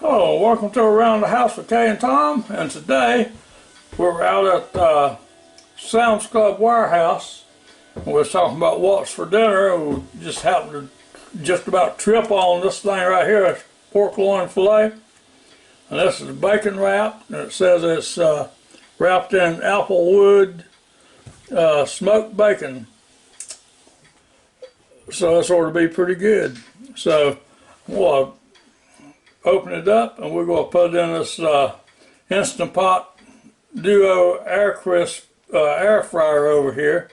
Hello, welcome to Around the House with Kay and Tom, and today we're out at Sam's Club Warehouse. We was talking about what's for dinner. We just happened to just about trip on this thing right here. It's pork loin filet, and this is bacon wrap, and it says it's wrapped in applewood smoked bacon, so this ought to be pretty good. So we'll open it up, and we're going to put it in this Instant Pot Duo Air Crisp air fryer over here,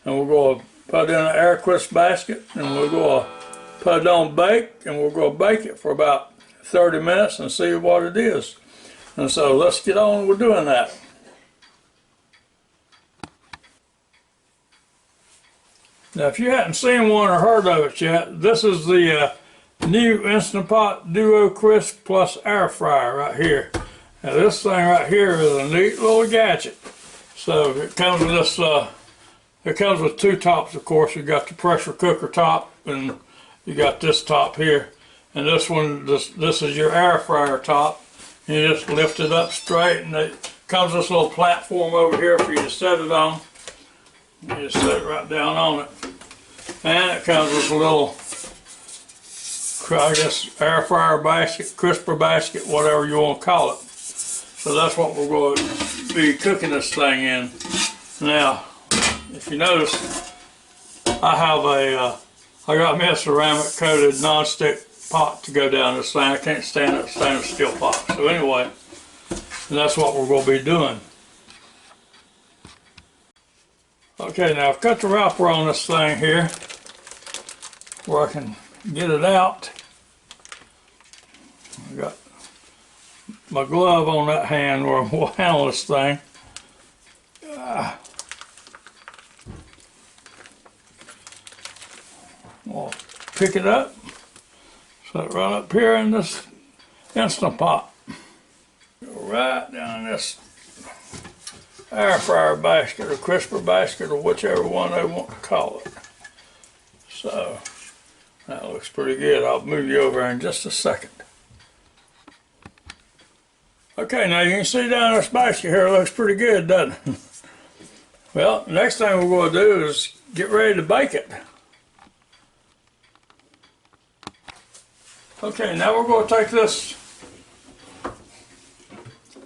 and we're going to put it in an air crisp basket, and we're going to put it on bake, and we're going to bake it for about 30 minutes and see what it is. And so let's get on with doing that. Now, if you hadn't seen one or heard of it yet, this is the new Instant Pot Duo Crisp Plus Air Fryer right here. Now this thing right here is a neat little gadget. So it comes with this, it comes with two tops, of course. You got the pressure cooker top, and you got this top here. And this one, this is your air fryer top. And you just lift it up straight, and it comes with this little platform over here for you to set it on. You just set it right down on it. And it comes with a little, I guess, air fryer basket, crisper basket, whatever you want to call it. So that's what we're going to be cooking this thing in. Now, if you notice, I have I got me a ceramic coated non-stick pot to go down this thing. I can't stand that stainless steel pot. So anyway, that's what we're going to be doing. Okay, now I've cut the wrapper on this thing here where I can get it out. I got my glove on that hand where we'll handle this thing. We'll pick it up, set it right up here in this Instant Pot. Go right down this air fryer basket or crisper basket or whichever one they want to call it. So that looks pretty good. I'll move you over in just a second. Okay, now you can see down this basket here, it looks pretty good, doesn't it? Well, next thing we're going to do is get ready to bake it. Okay, now we're going to take this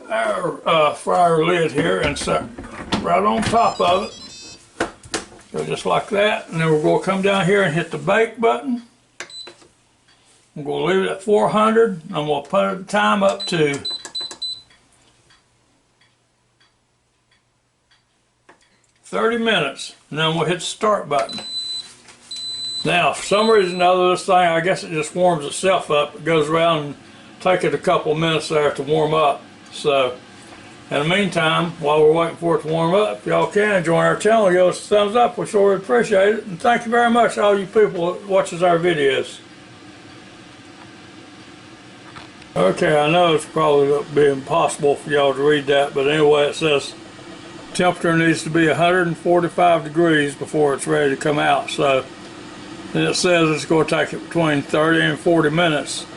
air fryer lid here and set right on top of it. Go just like that, and then we're going to come down here and hit the bake button. I'm going to leave it at 400. I'm going to put the time up to 30 minutes, and then we'll hit the start button. Now, for some reason or other, this thing, I guess it just warms itself up. It goes around and take it a couple of minutes there to warm up. So, in the meantime, while we're waiting for it to warm up, if y'all can join our channel, give us a thumbs up. We sure would appreciate it. And thank you very much to all you people that watches our videos. Okay, I know it's probably going to be impossible for y'all to read that, but anyway, it says temperature needs to be 145 degrees before it's ready to come out. So, and it says it's going to take it between 30 and 40 minutes.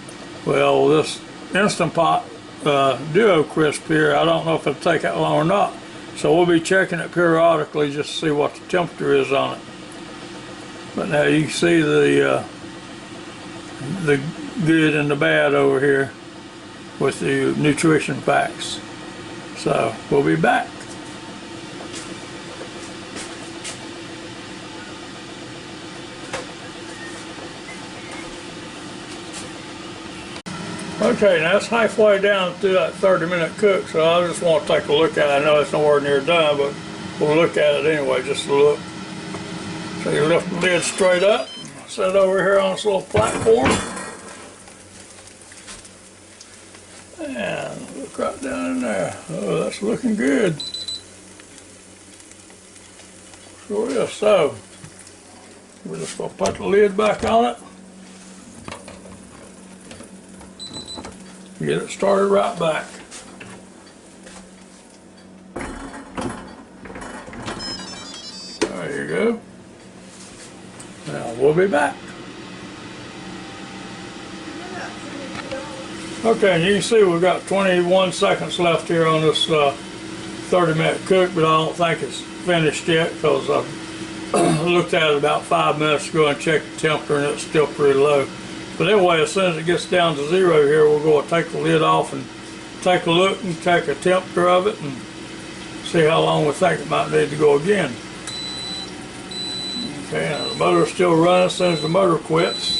Well, this Instant Pot Duo Crisp here, I don't know if it'll take that long or not. So we'll be checking it periodically just to see what the temperature is on it. But now you can see the good and the bad over here with the nutrition facts. So we'll be back. Okay, now it's halfway down through that 30-minute cook, so I just want to take a look at it. I know it's nowhere near done, but we'll look at it anyway, just to look. So you lift the lid straight up, set it over here on this little platform, and look right down in there. Oh, that's looking good. Sure is. So we're just going to put the lid back on it. Get it started right back. There you go. Now we'll be back. Okay, and you can see we've got 21 seconds left here on this 30-minute cook, but I don't think it's finished yet because I looked at it about 5 minutes ago and checked the temperature and it's still pretty low. But anyway, as soon as it gets down to 0 here, we're going to take the lid off and take a look and take a temperature of it and see how long we think it might need to go again. Okay, now the motor's still running as soon as the motor quits.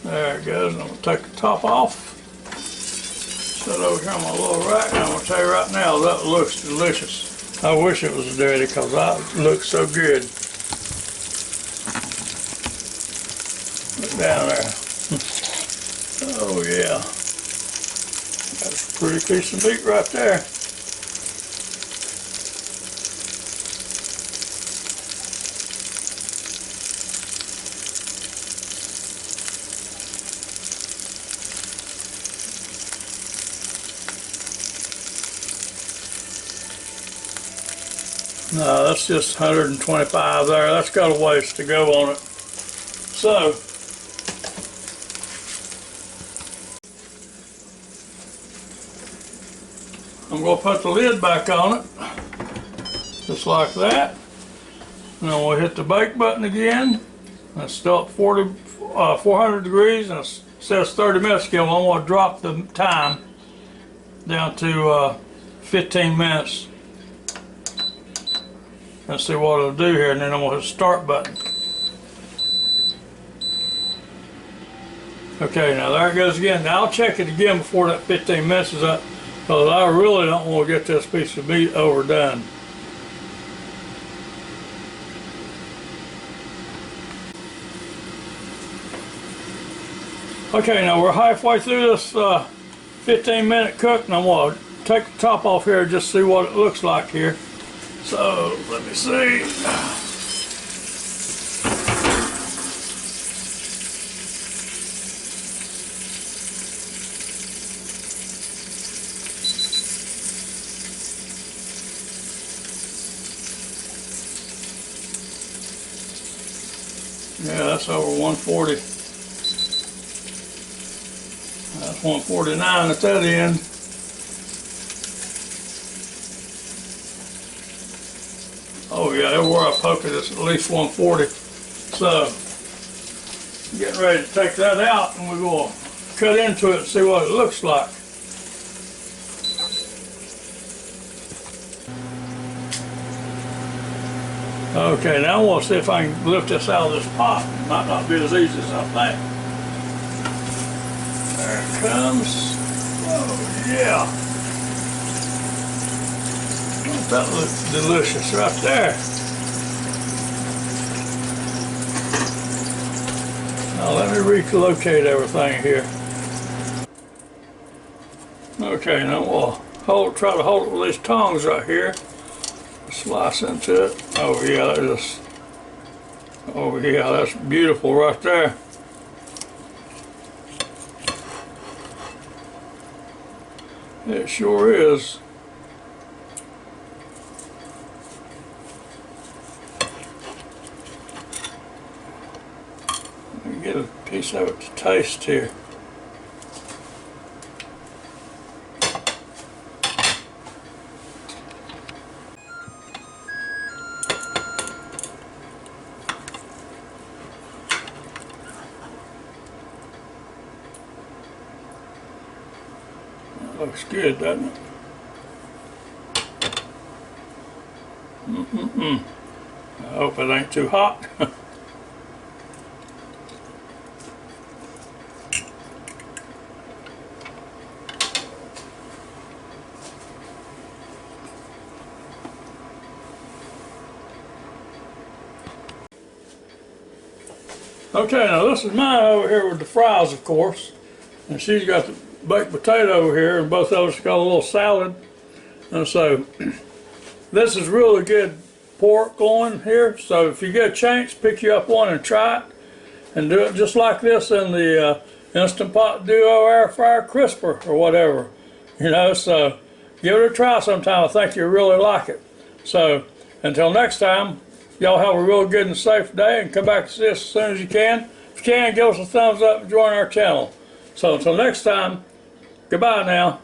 There it goes. I'm going to take the top off. Set over here on my little rack, and I'm going to tell you right now, that looks delicious. I wish it was dirty because that looks so good. Look down there. Oh yeah. That's a pretty piece of meat right there. No, that's just 125 there. That's got a ways to go on it. So, I'm going to put the lid back on it, just like that. And then we'll hit the bake button again. It's still at 400 degrees, and it says 30 minutes again. I'm going to drop the time down to 15 minutes. Let's see what it'll do here, and then I'm going to hit the start button. Okay, now there it goes again. Now I'll check it again before that 15 minutes is up, because I really don't want to get this piece of meat overdone. Okay, now we're halfway through this 15-minute cook, and I'm going to take the top off here and just see what it looks like here. So, let me see. Yeah, that's over 140. That's 149 at that end. Oh yeah, everywhere I poke it, it's at least 140. So, getting ready to take that out, and we're going to cut into it and see what it looks like. Okay, now I want to see if I can lift this out of this pot. It might not be as easy as I think. There it comes. Oh yeah. That looks delicious right there. Now let me relocate everything here. Okay, now we'll try to hold it with these tongs right here. Slice into it. Oh yeah, that's beautiful right there. It sure is. Get a piece of it to taste here. That looks good, doesn't it? I hope it ain't too hot. Okay, now this is mine over here with the fries, of course, and she's got the baked potato over here, and both of us got a little salad. And so this is really good pork loin here, so if you get a chance, pick you up one and try it, and do it just like this in the Instant Pot Duo air fryer crisper or whatever, you know. So give it a try sometime. I think you'll really like it. So until next time, Y'all have a real good and safe day, and come back to see us as soon as you can. If you can, give us a thumbs up and join our channel. So until next time, goodbye now.